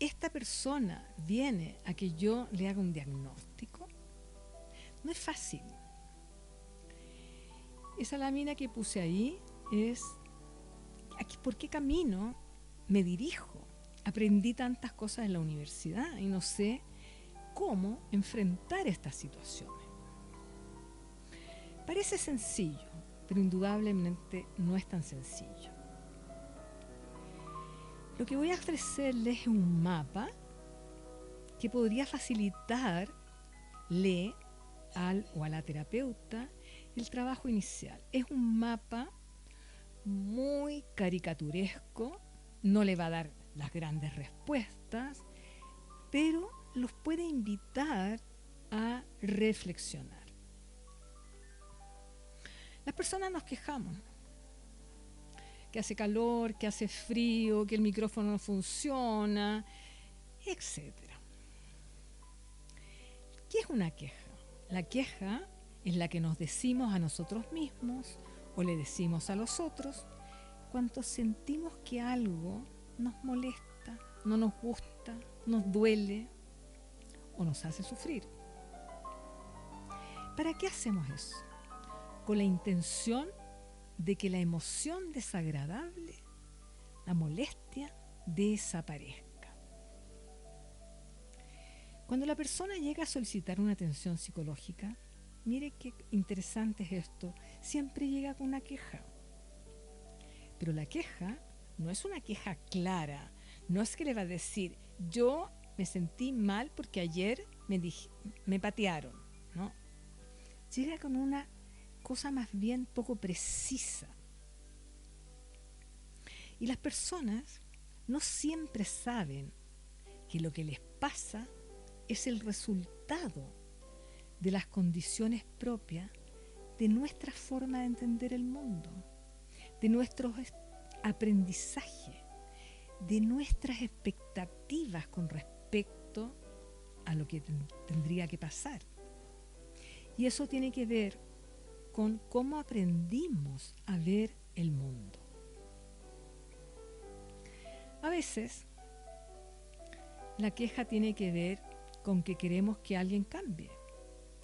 esta persona viene a que yo le haga un diagnóstico, no es fácil. Esa lámina que puse ahí es por qué camino me dirijo. Aprendí tantas cosas en la universidad y no sé cómo enfrentar estas situaciones. Parece sencillo, pero indudablemente no es tan sencillo. Lo que voy a ofrecerles es un mapa que podría facilitarle al o a la terapeuta el trabajo inicial. Es un mapa muy caricaturesco, no le va a dar las grandes respuestas, pero los puede invitar a reflexionar. Las personas nos quejamos, que hace calor, que hace frío, que el micrófono no funciona, etc. ¿Qué es una queja? La queja es la que nos decimos a nosotros mismos o le decimos a los otros cuando sentimos que algo nos molesta, no nos gusta, nos duele o nos hace sufrir. ¿Para qué hacemos eso? Con la intención de que la emoción desagradable, la molestia, desaparezca. Cuando la persona llega a solicitar una atención psicológica, mire qué interesante es esto, siempre llega con una queja. Pero la queja no es una queja clara, no es que le va a decir, yo me sentí mal porque ayer me patearon, ¿no? Llega con una cosa más bien poco precisa. Y las personas no siempre saben que lo que les pasa es el resultado de las condiciones propias de nuestra forma de entender el mundo, de nuestros aprendizajes, de nuestras expectativas con respecto a lo que tendría que pasar. Y eso tiene que ver con cómo aprendimos a ver el mundo. A veces, la queja tiene que ver con que queremos que alguien cambie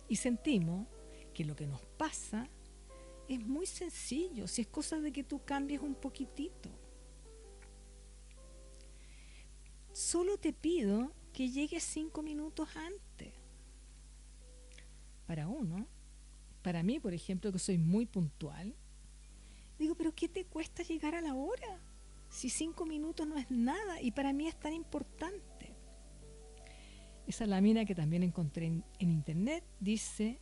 y sentimos que lo que nos pasa es muy sencillo, si es cosa de que tú cambies un poquitito. Solo te pido que llegues 5 minutos antes. Para mí, por ejemplo, que soy muy puntual, digo, pero ¿qué te cuesta llegar a la hora? Si 5 minutos no es nada y para mí es tan importante. Esa lámina que también encontré en internet dice,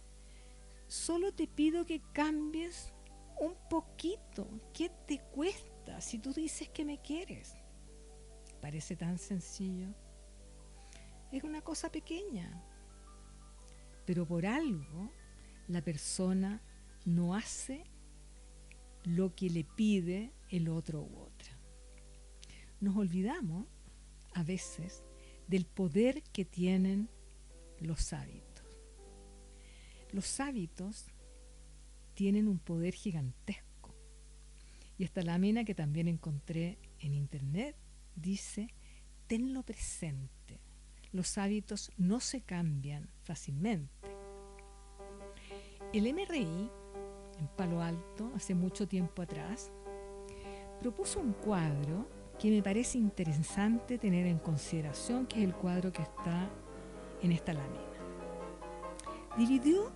solo te pido que cambies un poquito. ¿Qué te cuesta si tú dices que me quieres? Parece tan sencillo. Es una cosa pequeña. Pero por algo la persona no hace lo que le pide el otro u otra. Nos olvidamos a veces del poder que tienen los hábitos. Los hábitos tienen un poder gigantesco. Y esta lámina que también encontré en internet dice, tenlo presente. Los hábitos no se cambian fácilmente. El MRI, en Palo Alto, hace mucho tiempo atrás, propuso un cuadro que me parece interesante tener en consideración, que es el cuadro que está en esta lámina. Dividió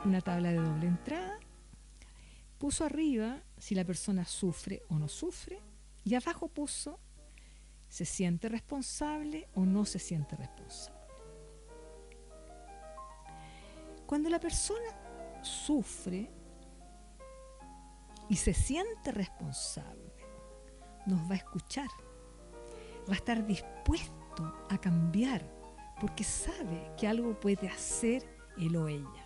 una tabla de doble entrada, puso arriba si la persona sufre o no sufre, y abajo puso se siente responsable o no se siente responsable. Cuando la persona sufre y se siente responsable, nos va a escuchar, va a estar dispuesto a cambiar porque sabe que algo puede hacer él o ella.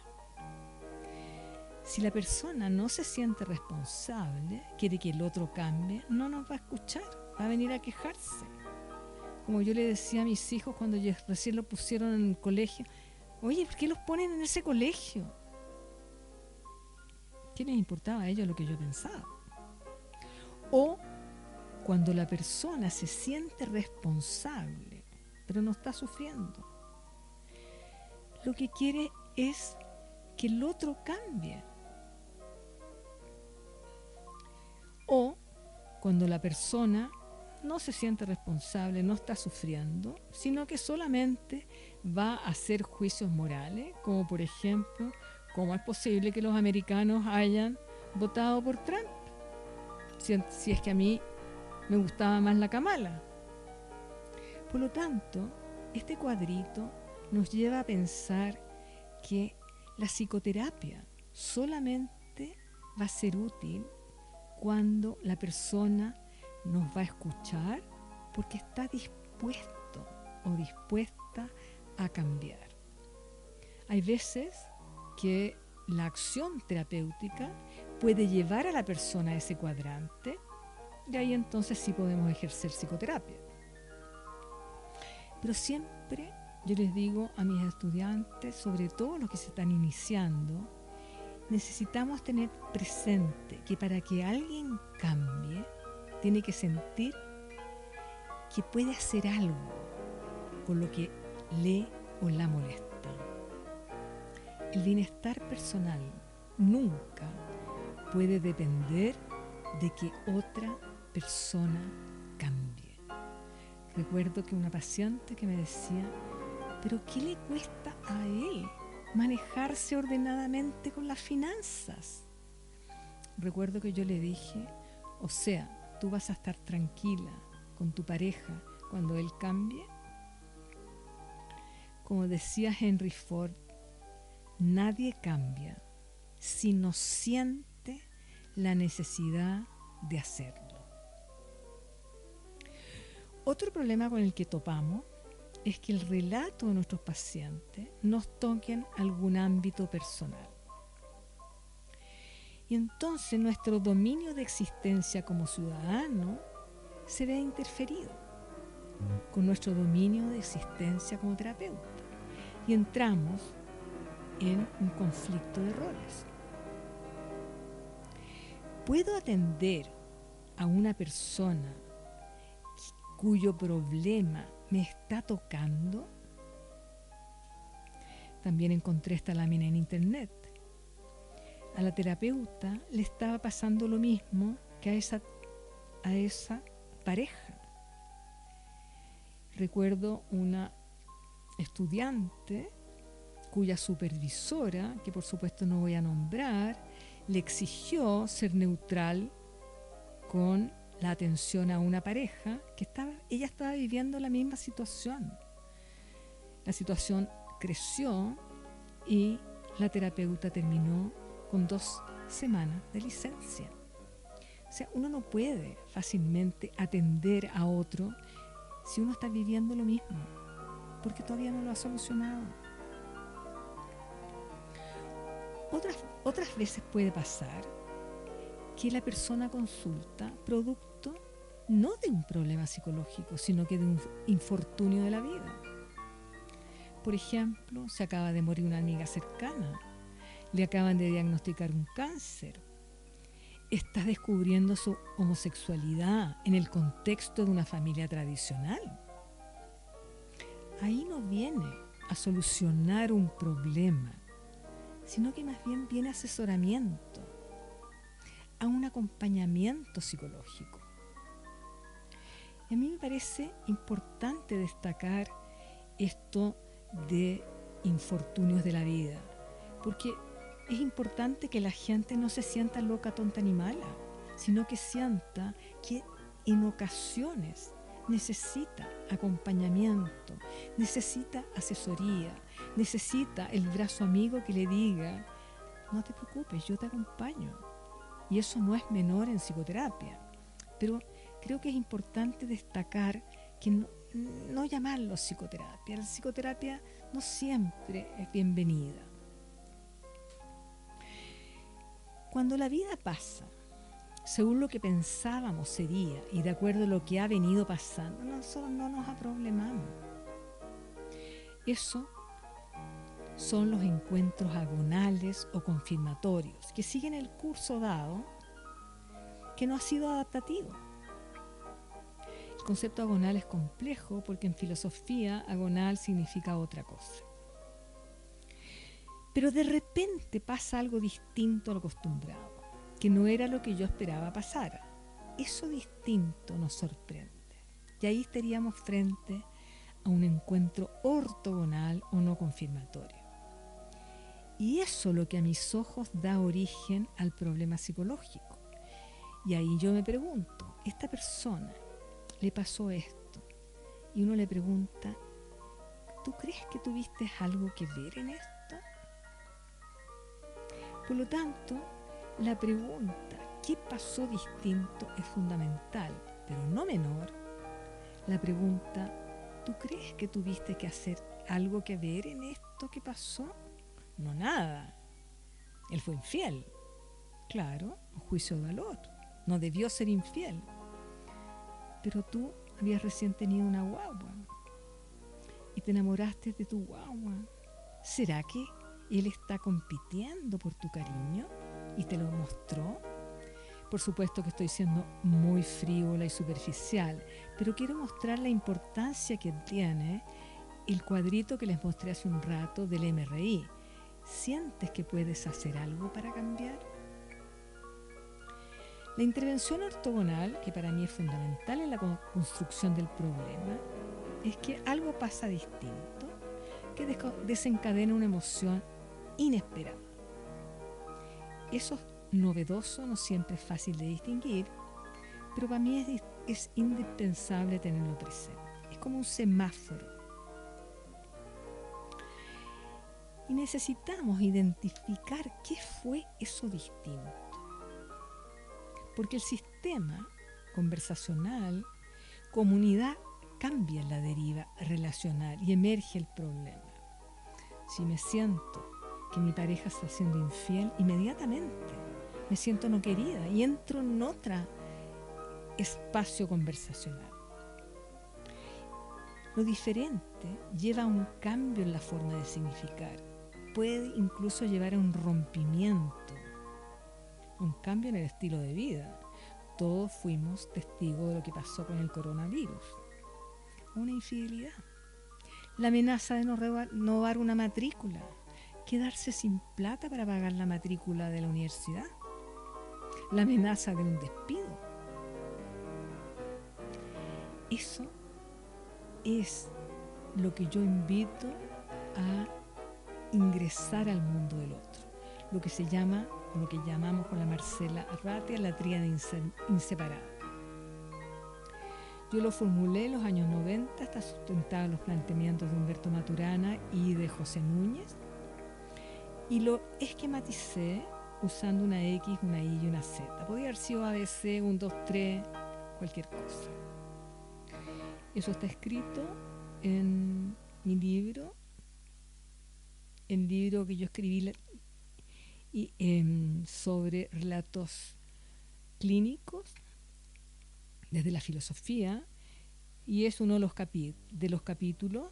Si la persona no se siente responsable, quiere que el otro cambie, no nos va a escuchar, va a venir a quejarse. Como yo le decía a mis hijos cuando recién lo pusieron en el colegio, oye, ¿por qué los ponen en ese colegio? ¿Qué les importaba a ellos lo que yo pensaba? O cuando la persona se siente responsable, pero no está sufriendo. Lo que quiere es que el otro cambie. O cuando la persona no se siente responsable, no está sufriendo, sino que solamente va a hacer juicios morales, como por ejemplo, ¿cómo es posible que los americanos hayan votado por Trump? Si es que a mí me gustaba más la Kamala. Por lo tanto, este cuadrito nos lleva a pensar que la psicoterapia solamente va a ser útil cuando la persona nos va a escuchar porque está dispuesto o dispuesta a cambiar. Hay veces que la acción terapéutica puede llevar a la persona a ese cuadrante y ahí entonces sí podemos ejercer psicoterapia. Pero siempre yo les digo a mis estudiantes, sobre todo los que se están iniciando, necesitamos tener presente que para que alguien cambie, tiene que sentir que puede hacer algo con lo que le o la molesta. El bienestar personal nunca puede depender de que otra persona cambie. Recuerdo que una paciente que me decía, ¿pero qué le cuesta a él manejarse ordenadamente con las finanzas? Recuerdo que yo le dije, o sea, ¿tú vas a estar tranquila con tu pareja cuando él cambie? Como decía Henry Ford, nadie cambia si no siente la necesidad de hacerlo. Otro problema con el que topamos es que el relato de nuestros pacientes nos toquen algún ámbito personal. Y entonces nuestro dominio de existencia como ciudadano se ve interferido con nuestro dominio de existencia como terapeuta. Y entramos en un conflicto de roles. ¿Puedo atender a una persona cuyo problema me está tocando? También encontré esta lámina en internet. A la terapeuta le estaba pasando lo mismo que a esa pareja. Recuerdo una estudiante cuya supervisora, que por supuesto no voy a nombrar, le exigió ser neutral con la atención a una pareja que ella estaba viviendo la misma situación. La situación creció y la terapeuta terminó con 2 semanas de licencia. O sea, uno no puede fácilmente atender a otro si uno está viviendo lo mismo, porque todavía no lo ha solucionado. Otras veces puede pasar que la persona consulta producto no de un problema psicológico, sino que de un infortunio de la vida. Por ejemplo, se acaba de morir una amiga cercana, le acaban de diagnosticar un cáncer, está descubriendo su homosexualidad en el contexto de una familia tradicional. Ahí no viene a solucionar un problema, sino que más bien viene asesoramiento, a un acompañamiento psicológico. Y a mí me parece importante destacar esto de infortunios de la vida, porque es importante que la gente no se sienta loca, tonta ni mala, sino que sienta que en ocasiones necesita acompañamiento, necesita asesoría, necesita el brazo amigo que le diga, no te preocupes, yo te acompaño. Y eso no es menor en psicoterapia. Pero creo que es importante destacar que no llamarlo psicoterapia. La psicoterapia no siempre es bienvenida. Cuando la vida pasa, según lo que pensábamos sería y de acuerdo a lo que ha venido pasando, nosotros no nos aproblemamos. Eso son los encuentros agonales o confirmatorios que siguen el curso dado que no ha sido adaptativo. concepto agonal es complejo porque en filosofía agonal significa otra cosa. Pero de repente pasa algo distinto a lo acostumbrado, que no era lo que yo esperaba pasara. Eso distinto nos sorprende. Y ahí estaríamos frente a un encuentro ortogonal o no confirmatorio. Y eso lo que a mis ojos da origen al problema psicológico. Y ahí yo me pregunto, esta persona le pasó esto, y uno le pregunta, ¿tú crees que tuviste algo que ver en esto? Por lo tanto, la pregunta, ¿qué pasó distinto? Es fundamental, pero no menor. La pregunta, ¿tú crees que tuviste que hacer algo que ver en esto que pasó? No, nada. Él fue infiel. Claro, un juicio de valor. No debió ser infiel. Pero tú habías recién tenido una guagua y te enamoraste de tu guagua. ¿Será que él está compitiendo por tu cariño y te lo mostró? Por supuesto que estoy siendo muy frívola y superficial, pero quiero mostrar la importancia que tiene el cuadrito que les mostré hace un rato del MRI. ¿Sientes que puedes hacer algo para cambiar? La intervención ortogonal, que para mí es fundamental en la construcción del problema, es que algo pasa distinto, que desencadena una emoción inesperada. Eso novedoso no siempre es fácil de distinguir, pero para mí es indispensable tenerlo presente. Es como un semáforo. Y necesitamos identificar qué fue eso distinto. Porque el sistema conversacional, comunidad, cambia la deriva relacional y emerge el problema. Si me siento que mi pareja está siendo infiel, inmediatamente me siento no querida y entro en otro espacio conversacional. Lo diferente lleva a un cambio en la forma de significar. Puede incluso llevar a un rompimiento, un cambio en el estilo de vida. Todos fuimos testigos de lo que pasó con el coronavirus. Una infidelidad. La amenaza de no renovar una matrícula. Quedarse sin plata para pagar la matrícula de la universidad. La amenaza de un despido. Eso es lo que yo invito a ingresar al mundo del otro. Lo que se llama, o lo que llamamos con la Marcela Arratia, la tríada inseparable. Yo lo formulé en los años 90, está sustentado en los planteamientos de Humberto Maturana y de José Núñez, y lo esquematicé usando una X, una Y y una Z. Podría haber sido ABC, 1, 2, 3, cualquier cosa. Eso está escrito en mi libro, el libro que yo escribí sobre relatos clínicos desde la filosofía, y es uno de los capítulos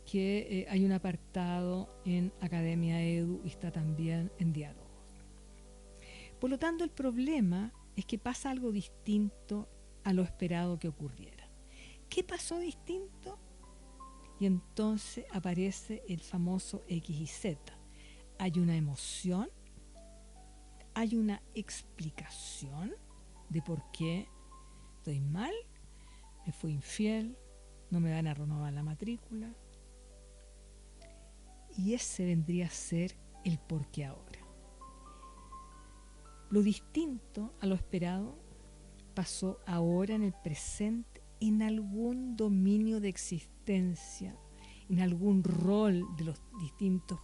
que hay un apartado en Academia Edu y está también en Diálogos. Por lo tanto, el problema es que pasa algo distinto a lo esperado que ocurriera. ¿Qué pasó distinto? Y entonces aparece el famoso X y Z. Hay una emoción, hay una explicación de por qué estoy mal, me fui infiel, no me van a renovar la matrícula. Y ese vendría a ser el por qué ahora. Lo distinto a lo esperado pasó ahora en el presente, en algún dominio de existencia, en algún rol de los distintos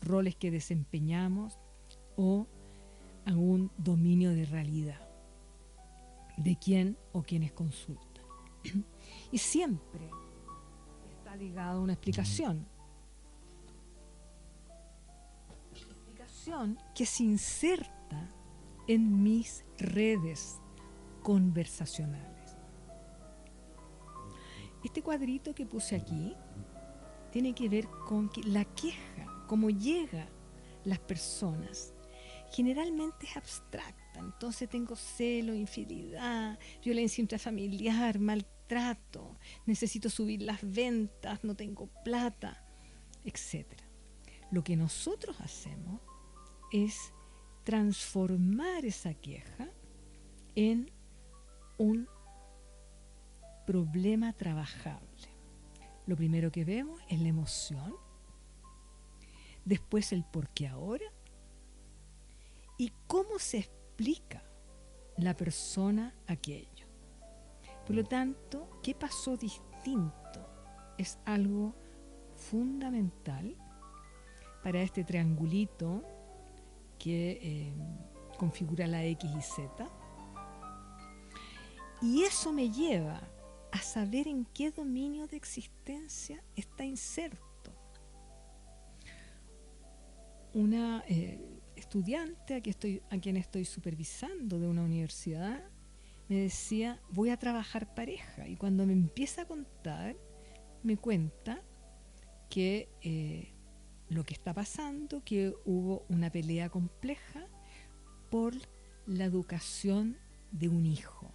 roles que desempeñamos o algún dominio de realidad de quién o quienes consultan. Y siempre está ligado a una explicación. Explicación que se inserta en mis redes conversacionales. Este cuadrito que puse aquí tiene que ver con que la queja, cómo llega las personas, generalmente es abstracta. Entonces tengo celo, infidelidad, violencia intrafamiliar, maltrato, maltrato, necesito subir las ventas, no tengo plata, etc. Lo que nosotros hacemos es transformar esa queja en un problema trabajable. Lo primero que vemos es la emoción, después el por qué ahora y cómo se explica la persona aquello. Por lo tanto, ¿qué pasó distinto? Es algo fundamental para este triangulito que configura la X y Z. Y eso me lleva a saber en qué dominio de existencia está inserto. Una estudiante a quien estoy supervisando de una universidad me decía, voy a trabajar pareja, y cuando me empieza a contar, me cuenta que lo que está pasando, que hubo una pelea compleja por la educación de un hijo.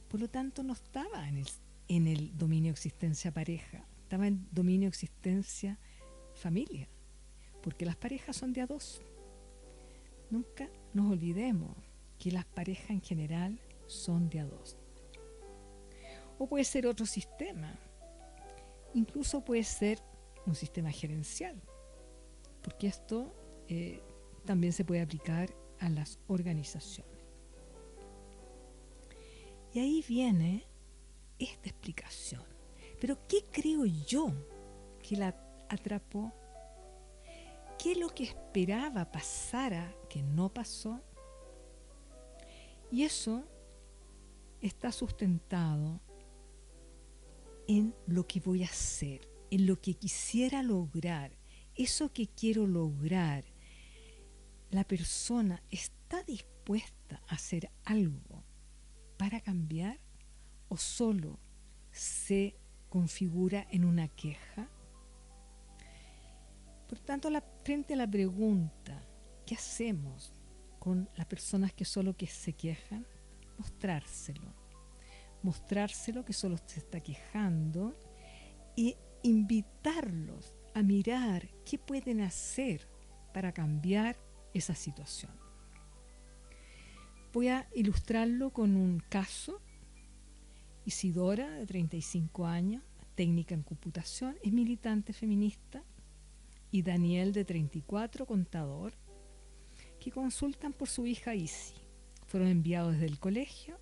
Por lo tanto, no estaba en el dominio existencia pareja, estaba en dominio existencia familia, porque las parejas son de a dos. Nunca nos olvidemos que las parejas en general son de a dos. O puede ser otro sistema, incluso puede ser un sistema gerencial, porque esto también se puede aplicar a las organizaciones. Y ahí viene esta explicación. Pero ¿qué creo yo que la atrapó? ¿Qué es lo que esperaba pasara que no pasó? Y eso está sustentado en lo que voy a hacer, en lo que quisiera lograr, eso que quiero lograr. La persona está dispuesta a hacer algo para cambiar o solo se configura en una queja. Por tanto, frente a la pregunta, ¿qué hacemos con las personas que solo se quejan? Mostrárselo que solo se está quejando y invitarlos a mirar qué pueden hacer para cambiar esa situación. Voy a ilustrarlo con un caso. Isidora, de 35 años, técnica en computación, es militante feminista, y Daniel, de 34, contador, que consultan por su hija Isi. Fueron enviados desde el colegio,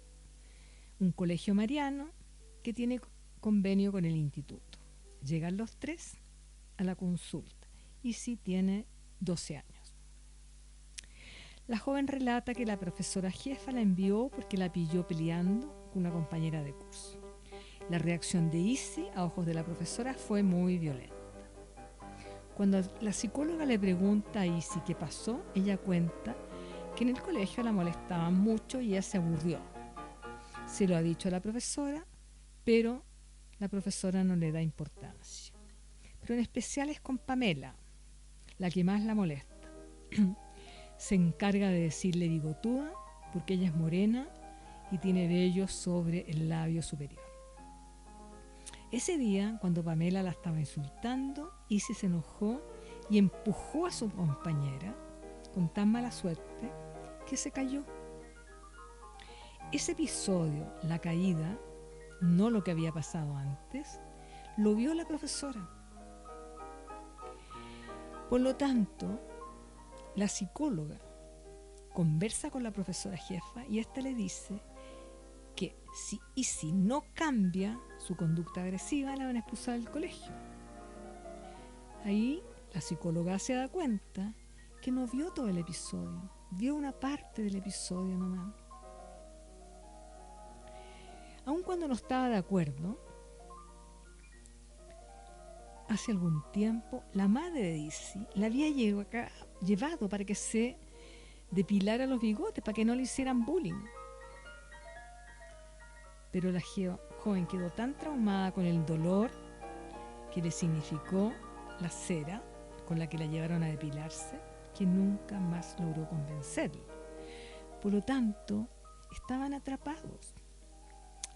un colegio mariano que tiene convenio con el instituto. Llegan los tres a la consulta. Isi tiene 12 años. La joven relata que la profesora jefa la envió porque la pilló peleando con una compañera de curso. La reacción de Isi a ojos de la profesora fue muy violenta. Cuando la psicóloga le pregunta a Isi qué pasó, ella cuenta que en el colegio la molestaban mucho y ella se aburrió. Se lo ha dicho a la profesora, pero la profesora no le da importancia. Pero en especial es con Pamela, la que más la molesta. Se encarga de decirle bigotuda porque ella es morena y tiene vellos sobre el labio superior. Ese día, cuando Pamela la estaba insultando, Isi se enojó y empujó a su compañera con tan mala suerte que se cayó. Ese episodio, la caída, no lo que había pasado antes, lo vio la profesora. Por lo tanto, la psicóloga conversa con la profesora jefa y ésta le dice que si no cambia su conducta agresiva, la van a expulsar del colegio. Ahí la psicóloga se da cuenta que no vio todo el episodio, vio una parte del episodio nomás. Aun cuando no estaba de acuerdo, hace algún tiempo la madre de Isi la había llevado para que se depilara los bigotes, para que no le hicieran bullying. Pero la joven quedó tan traumada con el dolor que le significó la cera con la que la llevaron a depilarse, que nunca más logró convencerla. Por lo tanto, estaban atrapados.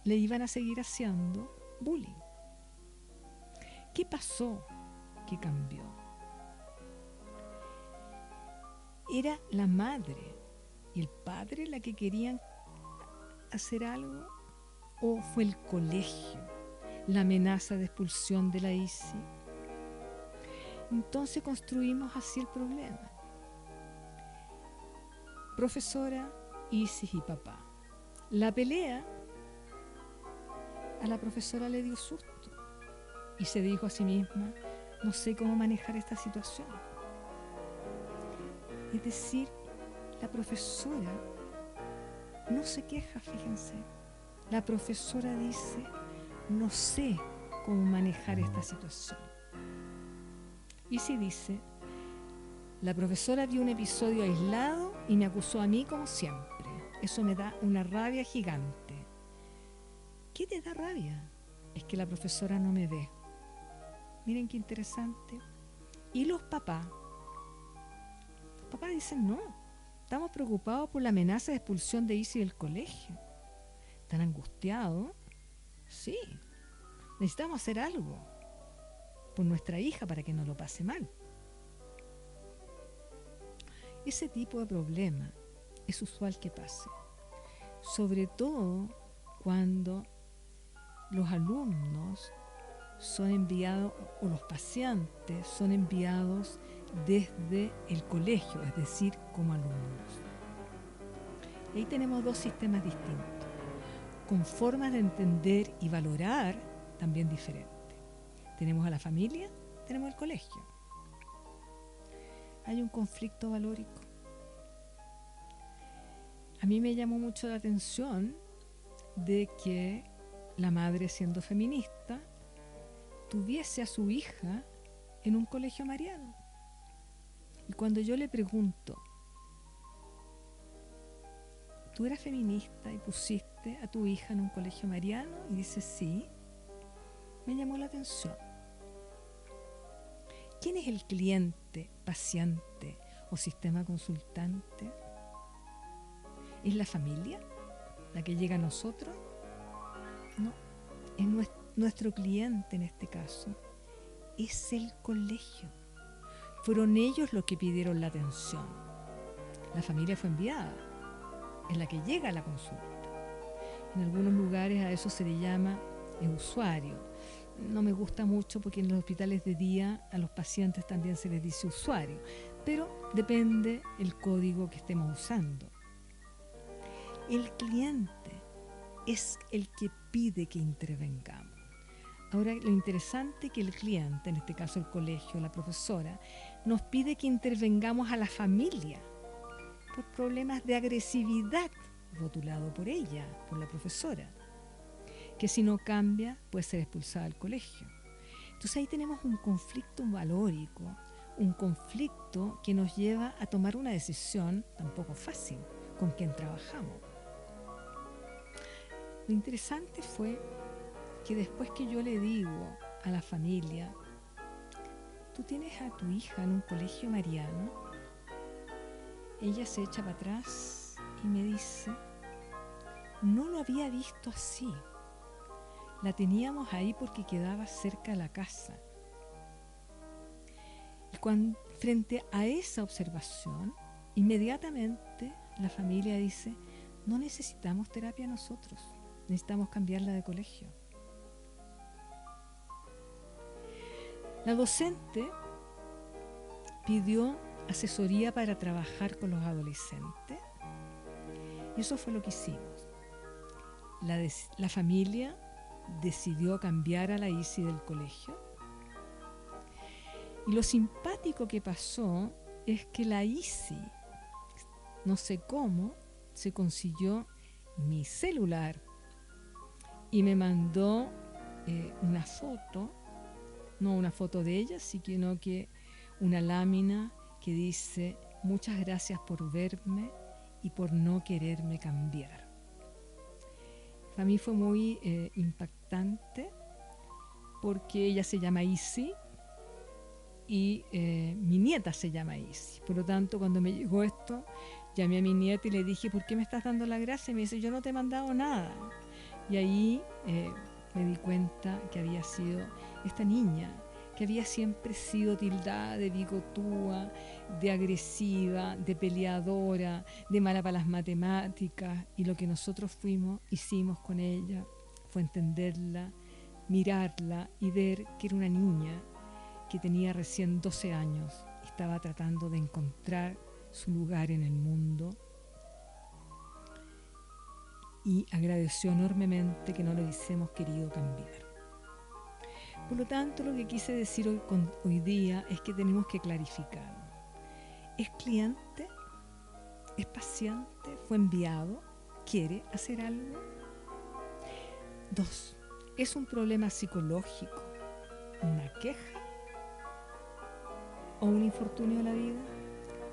le iban a seguir haciendo bullying. ¿Qué pasó que cambió? ¿Era la madre y el padre la que querían hacer algo? ¿O fue el colegio, la amenaza de expulsión de la Isi? Entonces construimos así el problema. Profesora, Isis y papá. La pelea a la profesora le dio susto y se dijo a sí misma, no sé cómo manejar esta situación. Es decir, la profesora no se queja, fíjense. La profesora dice, no sé cómo manejar esta situación. Isis dice, la profesora vio un episodio aislado y me acusó a mí como siempre. Eso me da una rabia gigante. ¿Qué te da rabia? Es que la profesora no me ve. Miren qué interesante. Y los papás dicen no. Estamos preocupados por la amenaza de expulsión de Isis del colegio. ¿Están angustiados? Sí. Necesitamos hacer algo por nuestra hija para que no lo pase mal. Ese tipo de problema es usual que pase, sobre todo cuando los alumnos son enviados o los pacientes son enviados desde el colegio, es decir, como alumnos. Y ahí tenemos dos sistemas distintos, con formas de entender y valorar también diferentes. Tenemos a la familia, tenemos el colegio. Hay un conflicto valórico. A mí me llamó mucho la atención de que la madre, siendo feminista, tuviese a su hija en un colegio mariano. Y cuando yo le pregunto, ¿tú eras feminista y pusiste a tu hija en un colegio mariano? Y dice sí, me llamó la atención. ¿Quién es el cliente, paciente o sistema consultante? ¿Es la familia la que llega a nosotros? No, es nuestro cliente en este caso. Es el colegio. Fueron ellos los que pidieron la atención. La familia fue enviada, es la que llega a la consulta. En algunos lugares a eso se le llama usuario. No me gusta mucho porque en los hospitales de día a los pacientes también se les dice usuario, pero depende el código que estemos usando. El cliente es el que pide que intervengamos. Ahora, lo interesante es que el cliente, en este caso el colegio, la profesora, nos pide que intervengamos a la familia por problemas de agresividad, rotulado por ella, por la profesora, que si no cambia puede ser expulsada del colegio. Entonces ahí tenemos un conflicto valórico, un conflicto que nos lleva a tomar una decisión tampoco fácil con quien trabajamos. Lo interesante fue que después que yo le digo a la familia, tú tienes a tu hija en un colegio mariano, ella se echa para atrás y me dice, no lo había visto así. La teníamos ahí porque quedaba cerca de la casa. Y frente a esa observación, inmediatamente la familia dice, no necesitamos terapia nosotros, necesitamos cambiarla de colegio. La docente pidió asesoría para trabajar con los adolescentes y eso fue lo que hicimos. La familia decidió cambiar a la Isi del colegio y lo simpático que pasó es que la Isi, no sé cómo, se consiguió mi celular y me mandó una foto, no una foto de ella, sino que una lámina que dice muchas gracias por verme y por no quererme cambiar. Para mí fue muy impactante porque ella se llama Isi y mi nieta se llama Isi. Por lo tanto, cuando me llegó esto, llamé a mi nieta y le dije, ¿por qué me estás dando la gracia? Y me dice, yo no te he mandado nada. Y ahí me di cuenta que había sido esta niña, que había siempre sido tildada de bigotúa, de agresiva, de peleadora, de mala para las matemáticas, y lo que nosotros hicimos con ella fue entenderla, mirarla y ver que era una niña que tenía recién 12 años y estaba tratando de encontrar su lugar en el mundo, y agradeció enormemente que no lo hubiésemos querido cambiar. Por lo tanto, lo que quise decir hoy día es que tenemos que clarificar. ¿Es cliente? ¿Es paciente? ¿Fue enviado? ¿Quiere hacer algo? 2. ¿Es un problema psicológico? ¿Una queja? ¿O un infortunio de la vida?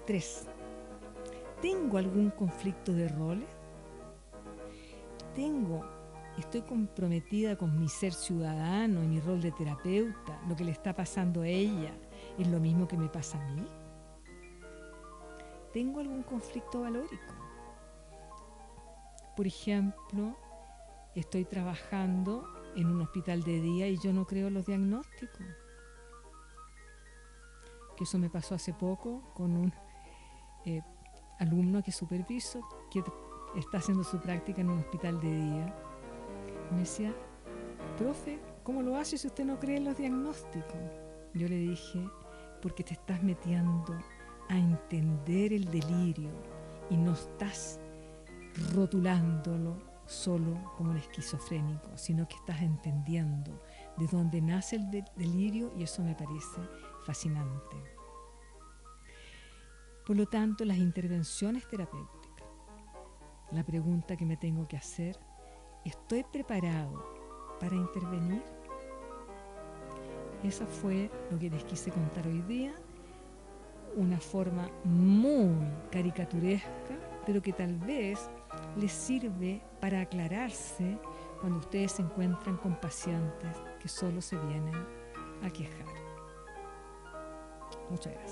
3. ¿Tengo algún conflicto de roles? Estoy comprometida con mi ser ciudadano y mi rol de terapeuta. Lo que le está pasando a ella es lo mismo que me pasa a mí. ¿Tengo algún conflicto valórico? Por ejemplo, estoy trabajando en un hospital de día y yo no creo en los diagnósticos. Que eso me pasó hace poco con un alumno que superviso, que está haciendo su práctica en un hospital de día. Me decía, profe, ¿cómo lo hace si usted no cree en los diagnósticos? Yo le dije, porque te estás metiendo a entender el delirio y no estás rotulándolo solo como un esquizofrénico, sino que estás entendiendo de dónde nace el delirio, y eso me parece fascinante. Por lo tanto, las intervenciones terapéuticas, la pregunta que me tengo que hacer: ¿estoy preparado para intervenir? Eso fue lo que les quise contar hoy día, una forma muy caricaturesca, pero que tal vez les sirve para aclararse cuando ustedes se encuentran con pacientes que solo se vienen a quejar. Muchas gracias.